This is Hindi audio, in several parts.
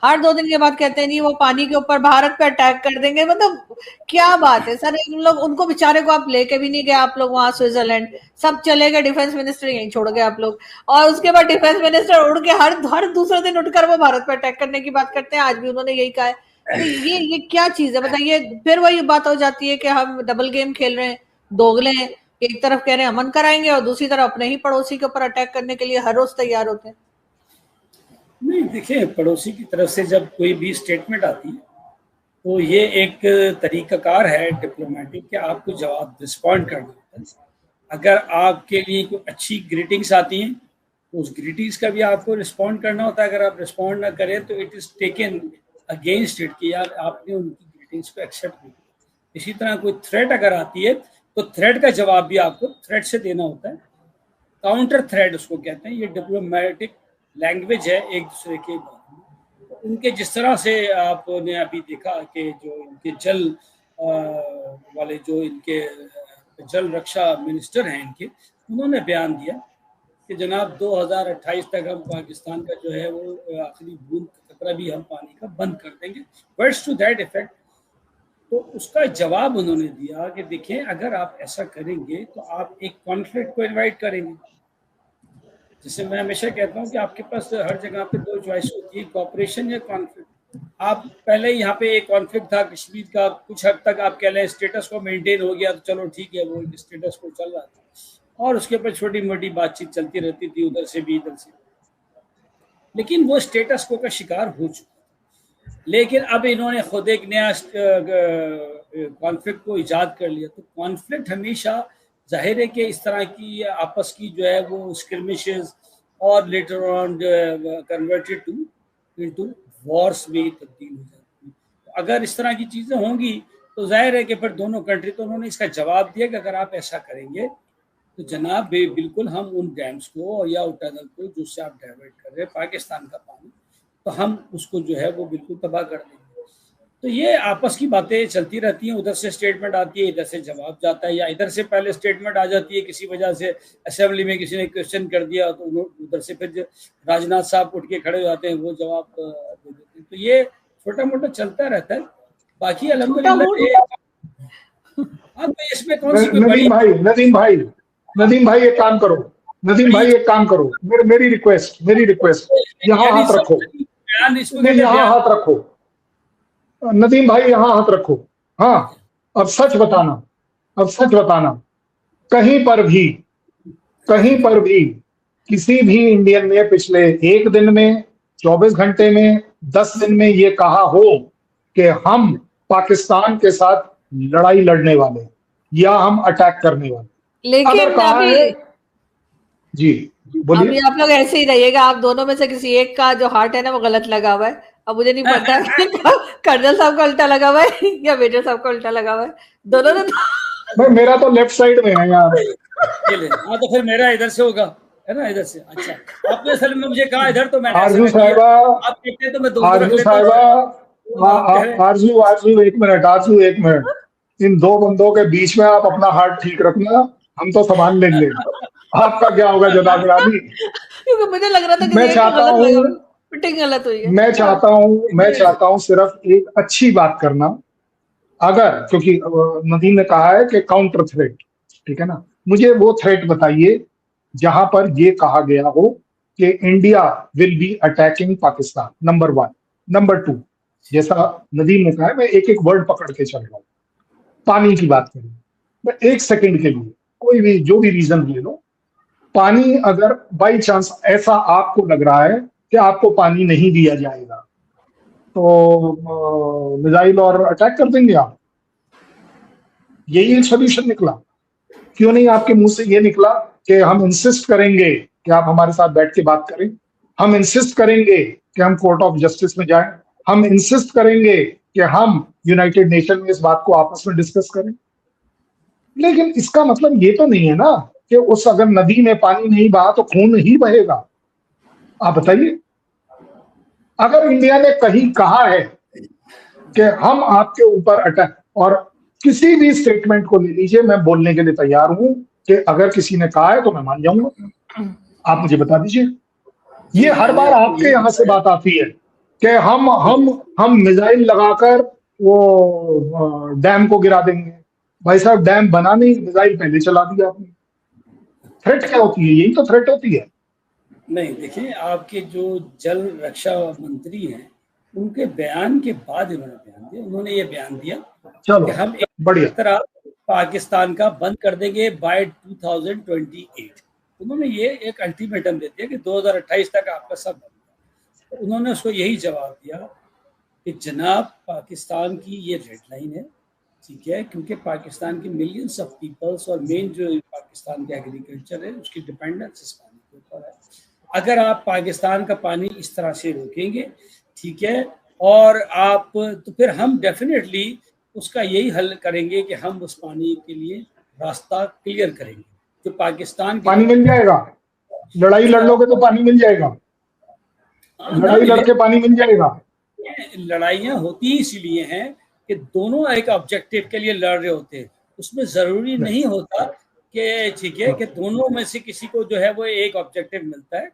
हर 2 दिन के बाद कहते हैं नहीं वो पानी के ऊपर भारत पे अटैक कर देंगे। मतलब क्या बात है सर, इन लोग उनको बेचारे को आप लेके भी नहीं गए, आप लोग वहां स्विट्जरलैंड, सब चले गए, डिफेंस मिनिस्टर यहीं छोड़ गए आप लोग। और उसके बाद डिफेंस मिनिस्टर उड़ के हर दूसरे दिन उठकर वो भारत पे अटैक करने की बात करते हैं। आज भी उन्होंने यही कहा है। तो ये क्या चीज है बताइए। फिर वही बात हो जाती है कि हम डबल गेम खेल रहे हैं, दोगले हैं। एक तरफ कह रहे हैं अमन कराएंगे और दूसरी तरफ अपने ही पड़ोसी के ऊपर अटैक करने के लिए हर रोज तैयार होते हैं। नहीं देखिए, पड़ोसी की तरफ से जब कोई भी स्टेटमेंट आती है तो ये एक तरीकाकार है डिप्लोमेटिक कि आपको जवाब रिस्पॉन्ड करना होता है। अगर आपके लिए कोई अच्छी ग्रीटिंग्स आती हैं तो उस ग्रीटिंग्स का भी आपको रिस्पॉन्ड करना होता है। अगर आप रिस्पॉन्ड ना करें तो it is taken against it कि यार आपने उनकी ग्रीटिंग्स को एक्सेप्ट नहीं किया। इसी तरह कोई थ्रेट अगर आती है तो थ्रेट का जवाब भी आपको थ्रेट से देना होता है। काउंटर थ्रेट उसको कहते हैं। ये डिप्लोमेटिक लैंग्वेज है एक दूसरे के बारे में। उनके जिस तरह से आपने अभी देखा कि जो इनके जल वाले जो इनके जल रक्षा मिनिस्टर हैं इनके, उन्होंने बयान दिया कि जनाब 2028 तक हम पाकिस्तान का जो है वो आखिरी बूंद खतरा भी हम पानी का बंद कर देंगे, वर्ड्स टू दैट इफेक्ट। तो उसका जवाब उन्होंने दिया कि देखिए अगर आप ऐसा करेंगे तो आप एक कॉन्फ्लिक्ट को इनवाइट करेंगे। जैसे मैं हमेशा कहता हूँ कि आपके पास हर जगह पे 2 चॉइस होती है, कॉपरेशन या कॉन्फ्लिक्ट। आप पहले यहाँ पे एक कॉन्फ्लिक्ट था कश्मीर का, कुछ हद तक आप कह लें स्टेटस को मेंटेन हो गया तो चलो ठीक है, वो स्टेटस को चल रहा था और उसके ऊपर छोटी मोटी बातचीत चलती रहती थी उधर से भी इधर से, लेकिन वो स्टेटस को का शिकार हो चुका। लेकिन अब इन्होंने खुद एक नया कॉन्फ्लिक्ट को इजाद कर लिया। तो कॉन्फ्लिक्ट हमेशा जाहिर है कि इस तरह की आपस की जो है वो स्क्रिमिशेस और later on converted to into wars में तब्दील हो जाती है। अगर इस तरह की चीज़ें होंगी तो जाहिर है कि फिर दोनों कंट्री, तो उन्होंने इसका जवाब दिया कि अगर आप ऐसा करेंगे तो जनाब बिल्कुल हम उन डैम्स को या टनल को जिससे आप डाइवर्ट कर रहे हैं पाकिस्तान का पानी, तो हम उसको जो है वो बिल्कुल तबाह कर देंगे। तो ये आपस की बातें चलती रहती हैं। उधर से स्टेटमेंट आती है, इधर से जवाब जाता है, या इधर से पहले स्टेटमेंट आ जाती है किसी वजह से, असेंबली में किसी ने क्वेश्चन कर दिया तो उधर से फिर राजनाथ साहब उठ के खड़े हो जाते हैं, वो जवाब दे देते हैं। तो ये छोटा मोटा चलता रहता है। बाकी अल्हम्दुलिल्लाह अब इसमें कौन सी नदीम भाई एक काम करो, मेरी रिक्वेस्ट यहाँ हाथ रखो, यहाँ हाथ रखो नदीम भाई, यहाँ हाथ रखो। हाँ, अब सच बताना कहीं पर भी किसी भी इंडियन ने पिछले 1 दिन में, 24 घंटे में, 10 दिन में ये कहा हो कि हम पाकिस्तान के साथ लड़ाई लड़ने वाले या हम अटैक करने वाले? लेकिन अभी जी बोलिए। अभी आप लोग ऐसे ही रहिएगा, आप दोनों में से किसी एक का जो हार्ट है ना वो गलत लगा हुआ है। अब मुझे नहीं पता कि कर्नल साहब का उल्टा लगा हुआ है या मेजर साहब का उल्टा लगा हुआ है, दोनों ने भाई मेरा तो लेफ्ट साइड में है यार। हाँ तो फिर मेरा इधर से होगा, है ना, इधर से। अच्छा, आपने असल में मुझे कहा इधर, तो मैंने आरजू साहिबा, आप कहते हैं तो मैं आरजू एक मिनट, इन 2 बंदों के बीच में आप अपना हार्ट ठीक रखना, हम तो संभाल लेंगे। आपका क्या होगा जनाब रानी? क्योंकि मुझे लग रहा था कि मैं चाहता हूँ सिर्फ एक अच्छी बात करना। अगर, क्योंकि नदीम ने कहा है कि काउंटर थ्रेट, ठीक है ना, मुझे वो थ्रेट बताइए जहां पर ये कहा गया हो कि India will be attacking Pakistan, number 1। Number 2, जैसा नदीम ने कहा है, मैं एक एक वर्ड पकड़ के चल रहा हूँ। पानी की बात करें, मैं 1 सेकंड के लिए कोई भी जो भी रीजन ले लो, पानी अगर बाई चांस ऐसा आपको लग रहा है कि आपको पानी नहीं दिया जाएगा तो मिसाइल और अटैक कर देंगे आप? यही एक सोल्यूशन निकला? क्यों नहीं आपके मुंह से ये निकला कि हम इंसिस्ट करेंगे कि आप हमारे साथ बैठ के बात करें, हम इंसिस्ट करेंगे कि हम कोर्ट ऑफ जस्टिस में जाएं, हम इंसिस्ट करेंगे कि हम यूनाइटेड नेशन में इस बात को आपस में डिस्कस करें? लेकिन इसका मतलब ये तो नहीं है ना कि उस अगर नदी में पानी नहीं बहा तो खून ही बहेगा। आप बताइए, अगर इंडिया ने कहीं कहा है कि हम आपके ऊपर अटैक, और किसी भी स्टेटमेंट को ले लीजिए, मैं बोलने के लिए तैयार हूं कि अगर किसी ने कहा है तो मैं मान जाऊंगा, आप मुझे बता दीजिए। ये हर बार आपके यहां से बात आती है कि हम मिसाइल लगाकर वो डैम को गिरा देंगे। भाई साहब, डैम बना नहीं, मिसाइल पहले चला दिया आपने। थ्रेट क्या होती है? यही तो थ्रेट होती है। नहीं, देखिए, आपके जो जल रक्षा मंत्री हैं, उनके बयान के बाद इन्होंने बयान दिया। उन्होंने ये बयान दिया चलो कि हम एक बढ़िया, तरह पाकिस्तान का बंद कर देंगे बाय 2028। उन्होंने ये एक अल्टीमेटम दे दिया कि 2028 तक आपका सब बंद। उन्होंने उसको यही जवाब दिया कि जनाब, पाकिस्तान की ये रेड लाइन है, ठीक है, क्योंकि पाकिस्तान के मिलियंस ऑफ पीपल्स और मेन जो पाकिस्तान का एग्रीकल्चर है उसकी डिपेंडेंस इस पानी के ऊपर है। अगर आप पाकिस्तान का पानी इस तरह से रोकेंगे, ठीक है, और आप तो फिर हम डेफिनेटली उसका यही हल करेंगे कि हम उस पानी के लिए रास्ता क्लियर करेंगे। जो पाकिस्तान पानी मिल जाएगा, लड़ाई लड़ लोगे तो पानी मिल जाएगा, लड़ाई लड़के पानी मिल जाएगा। लड़ाइयाँ होती इसीलिए हैं कि दोनों एक ऑब्जेक्टिव के लिए लड़ रहे होते हैं। उसमें जरूरी नहीं होता कि ठीक है कि दोनों में से किसी को जो है वो एक ऑब्जेक्टिव मिलता है,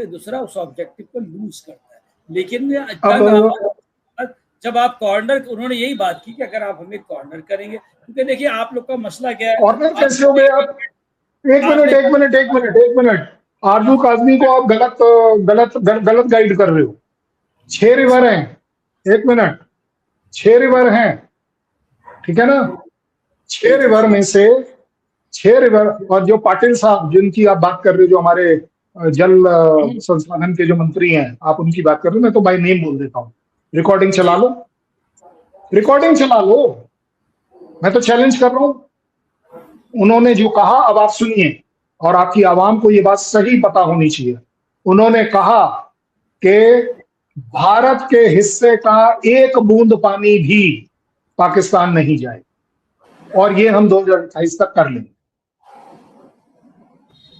दूसरा उस ऑब्जेक्टिव को लूज करता है। लेकिन जब आप कॉर्नर, उन्होंने यही बात की कि अगर आप हमें कॉर्नर करेंगे, क्योंकि देखिए आप लोग का मसला क्या है। कॉर्नर कैसे हो गए आप? एक मिनट, आरजू काजमी को आप गलत गाइड कर रहे हो। 6 रिवर हैं, 1 मिनट, 6 रिवर हैं, ठीक है ना? 6 रिवर में से 6 रिवर, और जो पाटिल साहब जिनकी आप बात कर रहे हो, जो हमारे जल संसाधन के जो मंत्री हैं, आप उनकी बात कर रहे हो। मैं तो बाय नेम बोल देता हूँ। रिकॉर्डिंग चला लो, रिकॉर्डिंग चला लो, मैं तो चैलेंज कर रहा हूं। उन्होंने जो कहा अब आप सुनिए, और आपकी आवाम को ये बात सही पता होनी चाहिए। उन्होंने कहा कि भारत के हिस्से का एक बूंद पानी भी पाकिस्तान नहीं जाए, और ये हम 2028 तक कर लेंगे।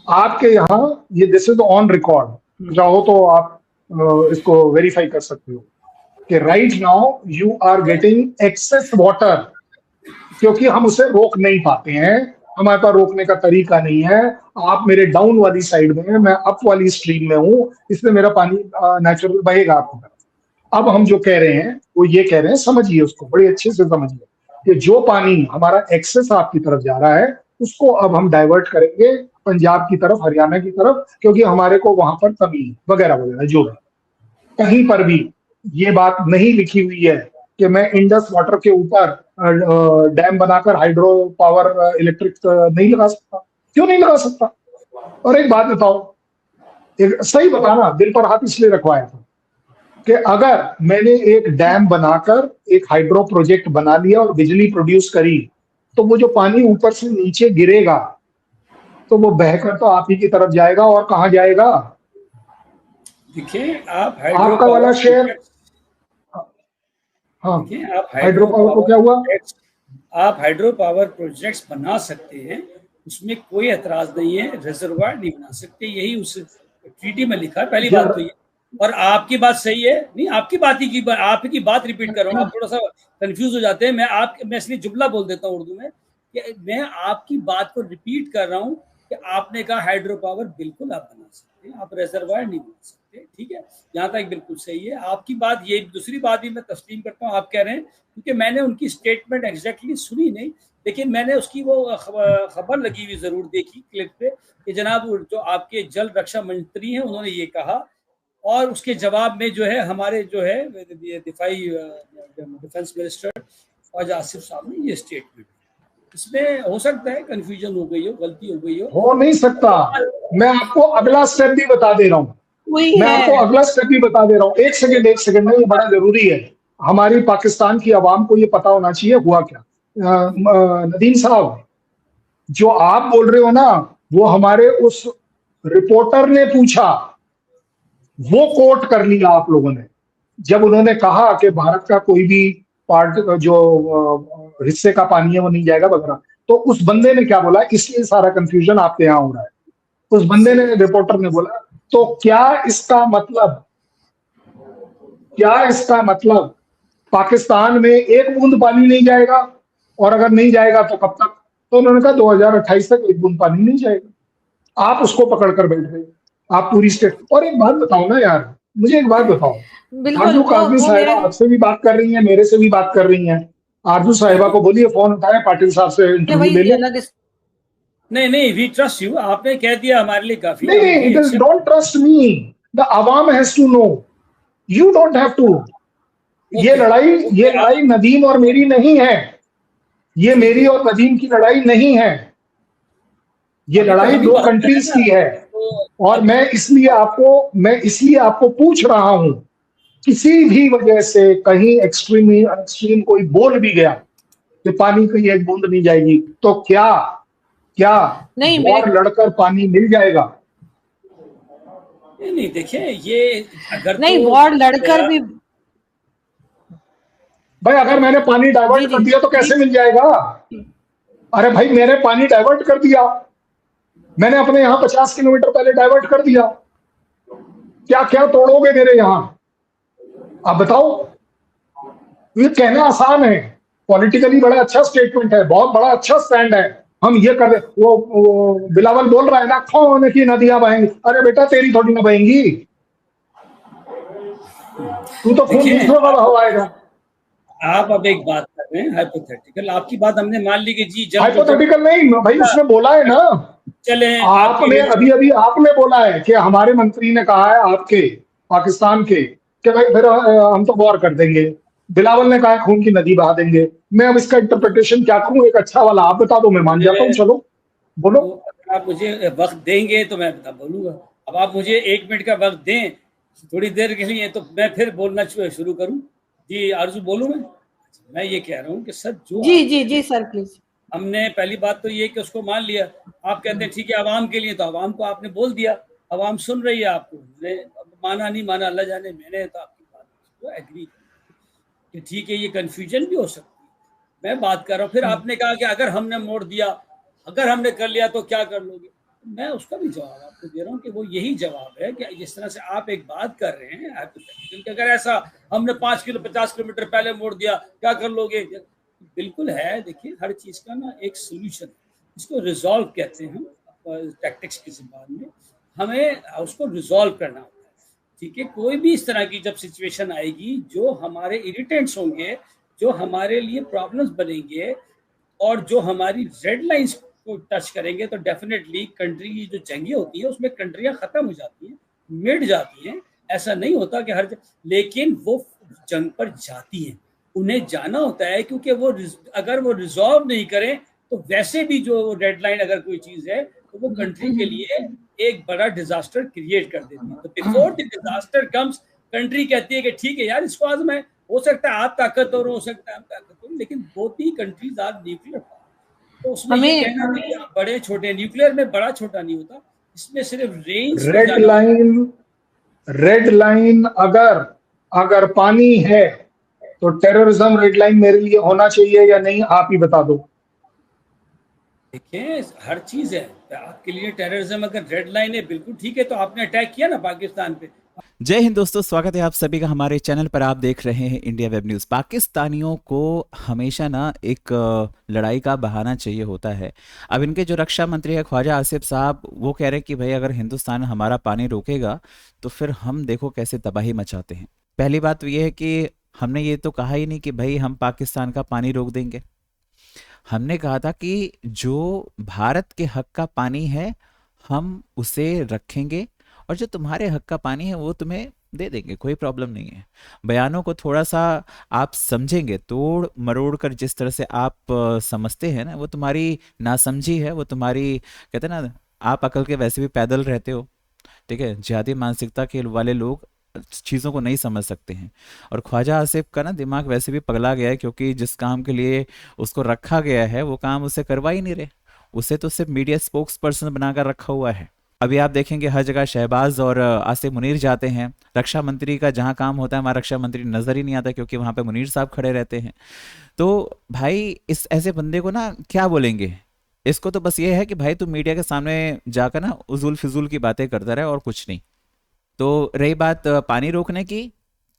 आपके यहाँ ये दिस इज ऑन रिकॉर्ड, चाहो तो आप इसको वेरीफाई कर सकते हो कि right now you are getting access water, क्योंकि हम उसे रोक नहीं पाते हैं, हमारे पास रोकने का तरीका नहीं है। आप मेरे डाउन वाली साइड में, मैं अप वाली स्ट्रीम में हूं, इसलिए मेरा पानी नेचुरल बहेगा आपकी तरफ। अब हम जो कह रहे हैं वो ये कह रहे हैं, समझिए उसको बड़ी अच्छे से समझिए, कि जो पानी हमारा एक्सेस आपकी तरफ जा रहा है उसको अब हम डाइवर्ट करेंगे पंजाब की तरफ, हरियाणा की तरफ, क्योंकि हमारे को वहां पर कमी वगैरह वगैरह जो है। कहीं पर भी ये बात नहीं लिखी हुई है कि मैं इंडस वाटर के ऊपर डैम बनाकर हाइड्रो पावर इलेक्ट्रिक नहीं लगा सकता। क्यों नहीं लगा सकता? और एक बात बताओ, एक सही बताना, दिल पर हाथ इसलिए रखवाया था कि अगर मैंने एक डैम बनाकर एक हाइड्रो प्रोजेक्ट बना लिया और बिजली प्रोड्यूस करी, तो वो जो पानी ऊपर से नीचे गिरेगा तो वो बहकर तो आप ही की तरफ जाएगा, और कहाँ जाएगा? देखिए, आप आपका वाला शेयर, हाँ, आप हाइड्रो पावर को क्या हुआ? आप हाइड्रो पावर प्रोजेक्ट्स बना सकते हैं, उसमें कोई एतराज नहीं है। रिजर्वायर नहीं बना सकते, यही उस ट्रीटी में लिखा है। पहली बात तो ये, और आपकी बात सही है, नहीं आपकी बात रिपीट कर रहा हूँ, आप थोड़ा सा कंफ्यूज हो जाते हैं। मैं इसलिए जुमला बोल देता हूँ उर्दू में, कि मैं आपकी बात को रिपीट कर रहा हूँ कि आपने कहा हाइड्रो पावर बिल्कुल आप बना सकते हैं, आप रिजर्वायर नहीं बना सकते, ठीक है, यहाँ तक बिल्कुल सही है आपकी बात। ये दूसरी बात भी मैं तस्लीम करता हूँ, आप कह रहे हैं, क्योंकि मैंने उनकी स्टेटमेंट एग्जैक्टली सुनी नहीं, लेकिन मैंने उसकी वो खबर लगी हुई जरूर देखी क्लिप पे, कि जनाब जो आपके जल रक्षा मंत्री हैं उन्होंने ये कहा, और उसके जवाब में जो है हमारे जो है डिफेंस मिनिस्टर ख्वाजा आसिफ साहब ने ये स्टेटमेंट। इसमें हो सकता है कंफ्यूजन हो गई हो, गलती हो गई हो नहीं सकता। मैं आपको अगला स्टेप भी बता दे रहा हूँ, एक सेकंड में, ये बड़ा जरूरी है। हमारी पाकिस्तान की आवाम को ये पता होना चाहिए हुआ क्या। नदीम साहब, जो आप बोल रहे हो ना, वो हमारे उस रिपोर्टर ने पूछा, वो कोट कर लिया आप लोगों ने, जब उन्होंने कहा कि भारत का कोई भी पार्ट जो हिस्से का पानी है वो नहीं जाएगा वगैरह, तो उस बंदे ने क्या बोला, इसलिए सारा कंफ्यूजन आपके यहाँ हो रहा है। उस बंदे ने, रिपोर्टर ने बोला, तो क्या इसका मतलब पाकिस्तान में एक बूंद पानी नहीं जाएगा, और अगर नहीं जाएगा तो कब तक? तो उन्होंने कहा 2028 तक एक बूंद पानी नहीं जाएगा। आप उसको पकड़ कर बैठ गए, आप पूरी स्टेट। और एक बात बताओ ना यार, मुझे एक बात बताओ, बिल्कुल आरजू वो काजमी वो साहिबा मेरे आपसे भी बात कर रही हैं, मेरे से भी बात कर रही हैं। आरजू साहिबा को बोलिए फोन उठाए, पाटिल साहब से इंटरव्यू ले वही ले। अलग नहीं नहीं, वी ट्रस्ट यू, आपने कह दिया हमारे लिए काफी है, नहीं हम नहीं, we it is accept. Don't trust me, the अवाम has to know, you don't have to. ये ओके लड़ाई ये ओके, लड़ाई नदीम और मेरी नहीं है, ये ठीक मेरी है। और नदीम की लड़ाई नहीं है, ये अभी तो लड़ाई हम ही दो बात कर रहे हैं कंट्रीज ना, की है। तो और अब मैं इसलिए आपको पूछ रहा हूं, किसी भी वजह से कहीं एक्सट्रीम कोई बोल भी गया कि पानी की एक बूंद नहीं जाएगी, तो क्या क्या नहीं मेरे वॉर लड़कर पानी मिल जाएगा? नहीं नहीं, देखिए ये अगर नहीं तो वॉर लड़कर भी भाई अगर मैंने पानी जी डाइवर्ट जी कर दिया तो जी कैसे मिल जाएगा? अरे भाई मैंने पानी डाइवर्ट कर दिया, मैंने अपने यहाँ 50 किलोमीटर पहले डाइवर्ट कर दिया, क्या क्या तोड़ोगे मेरे यहाँ? आप बताओ। ये कहना आसान है, पॉलिटिकली बड़ा अच्छा स्टेटमेंट है, बहुत बड़ा अच्छा स्टैंड है। हम ये कर रहे, वो बिलावल बोल रहा है ना, कौन की नदियां बहेंगी? अरे बेटा तेरी थोड़ी ना बहेंगी, तू तो खून देखिए, दूसरों का बहवाएगा। आप अब एक बात कर रहे हैं हाइपोथेटिकल, आपकी बात हमने मान ली कि जी जब जब हाइपोथेटिकल नहीं भाई, उसने बोला है ना, चले आपके आपने लिए। अभी अभी आपने बोला है कि हमारे मंत्री ने कहा है आपके पाकिस्तान के कि भाई फिर हम तो वॉर कर देंगे। बिलावल ने कहा है खून की नदी बहा देंगे। मैं अब इसका इंटरप्रिटेशन क्या करूं? एक अच्छा वाला आप बता दो, मैं मान जाता हूँ, चलो बोलो। तो अगर आप मुझे वक्त देंगे तो मैं बता बोलूंगा। अब आप मुझे 1 मिनट का वक्त दें थोड़ी देर के लिए, तो मैं फिर बोलना शुरू करूं। जी आरजू, बोलूं मैं ये कह रहा हूँ कि सर जो जी आप जी जी सर प्लीज। हमने पहली बात तो ये कि उसको मान लिया। आप कहते हैं ठीक है आवाम के लिए, तो आवाम को आपने बोल दिया, आवाम सुन रही है आपको। माना नहीं माना अल्लाह जाने, मैंने तो आपकी बात को एग्री कि ठीक है ये कन्फ्यूजन भी हो सकती है। मैं बात कर रहा हूँ, फिर आपने कहा कि अगर हमने मोड़ दिया, अगर हमने कर लिया तो क्या कर लोगे? मैं उसका भी जवाब आपको दे रहा हूँ कि वो यही जवाब है कि जिस तरह से आप एक बात कर रहे हैं क्योंकि अगर ऐसा हमने 50 किलोमीटर पहले मोड़ दिया क्या कर लोगे, बिल्कुल है। देखिए हर चीज का ना एक सोल्यूशन, इसको रिजॉल्व कहते हैं हम टैक्टिक्स की जुबान में। हमें उसको रिजॉल्व करना होता है, ठीक है। कोई भी इस तरह की जब सिचुएशन आएगी जो हमारे इरिटेंट्स होंगे, जो हमारे लिए प्रॉब्लम्स बनेंगे और जो हमारी रेड लाइंस को टच करेंगे, तो डेफिनेटली कंट्री की जो जंगें होती है उसमें कंट्रियां खत्म हो जाती हैं, मिट जाती हैं। ऐसा नहीं होता कि लेकिन वो जंग पर जाती हैं, उन्हें जाना होता है, क्योंकि वो अगर वो रिजॉल्व नहीं करें तो वैसे भी जो रेड लाइन अगर कोई चीज है तो वो कंट्री के लिए एक बड़ा डिजास्टर क्रिएट कर देती है। तो before the disaster comes, country कहती है कि ठीक है यार इसको आज मैं, हो सकता है आप ताकतवर हो सकता है आप ताकतवर, लेकिन बोथ ही कंट्रीज आर न्यूक्लियर, तो उसमें ये हमें कहना नहीं कि बड़े छोटे, न्यूक्लियर में बड़ा छोटा नहीं होता, इसमें सिर्फ रेंज पर रेड जाना। लाइन, रेड लाइन अगर अगर पानी है तो टेररिज्म रेड लाइन मेरे लिए होना चाहिए या नहीं? आप ही बता दो। देखिए हर चीज है आपके लिए, टेररिज्म अगर रेड लाइन है बिल्कुल ठीक है, तो आपने अटैक किया ना पाकिस्तान पे। जय हिंद दोस्तों, स्वागत है आप सभी का हमारे चैनल पर। आप देख रहे हैं इंडिया वेब न्यूज़। पाकिस्तानियों को हमेशा ना एक लड़ाई का बहाना चाहिए होता है। अब इनके जो रक्षा मंत्री है ख्वाजा आसिफ साहब, वो कह रहे हैं कि भाई अगर हिंदुस्तान हमारा पानी रोकेगा तो फिर हम देखो कैसे तबाही मचाते हैं। पहली बात तो ये है कि हमने ये तो कहा ही नहीं कि भाई हम पाकिस्तान का पानी रोक देंगे। हमने कहा था कि जो भारत के हक का पानी है हम उसे रखेंगे, और जो तुम्हारे हक का पानी है वो तुम्हें दे देंगे, कोई प्रॉब्लम नहीं है। बयानों को थोड़ा सा आप समझेंगे, तोड़ मरोड़ कर जिस तरह से आप समझते हैं ना, वो तुम्हारी नासमझी है, वो तुम्हारी, कहते हैं ना, आप अकल के वैसे भी पैदल रहते हो, ठीक है। जिहादी मानसिकता के वाले लोग चीज़ों को नहीं समझ सकते हैं। और ख्वाजा आसिफ का ना दिमाग वैसे भी पगला गया है, क्योंकि जिस काम के लिए उसको रखा गया है वो काम उसे करवा ही नहीं रहे। उसे तो सिर्फ मीडिया स्पोक्स पर्सन बनाकर रखा हुआ है। अभी आप देखेंगे हर जगह शहबाज और आसिफ मुनीर जाते हैं। रक्षा मंत्री का जहां काम होता है हमारा रक्षा मंत्री नजर ही नहीं आता, क्योंकि वहां पे मुनीर साहब खड़े रहते हैं। तो भाई इस ऐसे बंदे को ना क्या बोलेंगे? इसको तो बस ये है कि भाई तू मीडिया के सामने जाकर ना उजुल फिजूल की बातें करता रहे और कुछ नहीं। तो रही बात पानी रोकने की,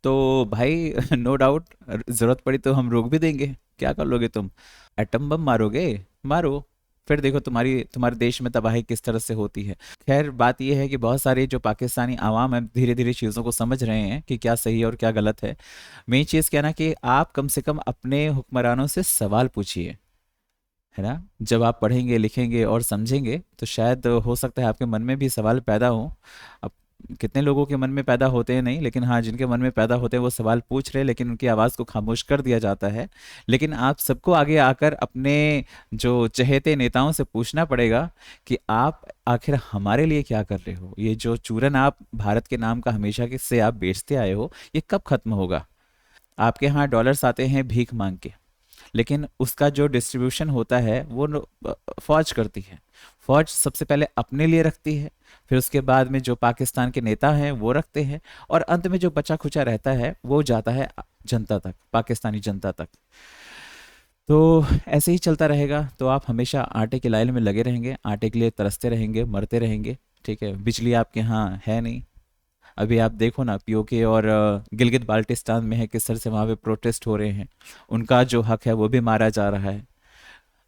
तो भाई नो डाउट जरूरत पड़ी तो हम रोक भी देंगे। क्या कर लोगे तुम? एटम बम मारोगे? मारो, फिर देखो तुम्हारे देश में तबाही किस तरह से होती है। खैर बात यह है कि बहुत सारे जो पाकिस्तानी आवाम है धीरे धीरे चीज़ों को समझ रहे हैं कि क्या सही है और क्या गलत है। मेन चीज़ क्या ना कि आप कम से कम अपने हुक्मरानों से सवाल पूछिए, है ना। जब आप पढ़ेंगे लिखेंगे और समझेंगे तो शायद हो सकता है आपके मन में भी सवाल पैदा हो। अब कितने लोगों के मन में पैदा होते हैं नहीं, लेकिन हाँ जिनके मन में पैदा होते हैं वो सवाल पूछ रहे हैं, लेकिन उनकी आवाज़ को खामोश कर दिया जाता है। लेकिन आप सबको आगे आकर अपने जो चहेते नेताओं से पूछना पड़ेगा कि आप आखिर हमारे लिए क्या कर रहे हो। ये जो चूरन आप भारत के नाम का हमेशा के से आप बेचते आए हो, ये कब खत्म होगा। आपके यहाँ डॉलर्स आते हैं भीख मांग के, लेकिन उसका जो डिस्ट्रीब्यूशन होता है वो फौज करती है। फौज सबसे पहले अपने लिए रखती है, फिर उसके बाद में जो पाकिस्तान के नेता हैं वो रखते हैं, और अंत में जो बचा खुचा रहता है वो जाता है जनता तक, पाकिस्तानी जनता तक। तो ऐसे ही चलता रहेगा तो आप हमेशा आटे की लाइन में लगे रहेंगे, आटे के लिए तरसते रहेंगे, मरते रहेंगे। ठीक है, बिजली आपके यहाँ है नहीं। अभी आप देखो ना पीओके और गिलगित बाल्टिस्तान में है किस तरह से वहाँ पे प्रोटेस्ट हो रहे हैं, उनका जो हक है वो भी मारा जा रहा है।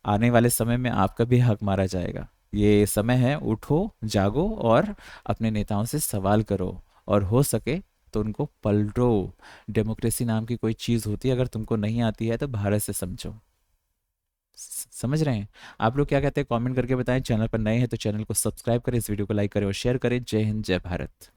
आने वाले समय में आपका भी हक मारा जाएगा। ये समय है, उठो जागो और अपने नेताओं से सवाल करो, और हो सके तो उनको पलटो। डेमोक्रेसी नाम की कोई चीज़ होती है, अगर तुमको नहीं आती है तो भारत से समझो। समझ रहे हैं। आप लोग क्या कहते हैं कमेंट करके बताएं। चैनल पर नए हैं तो चैनल को सब्सक्राइब करें, इस वीडियो को लाइक करें और शेयर करें। जय हिंद, जय भारत।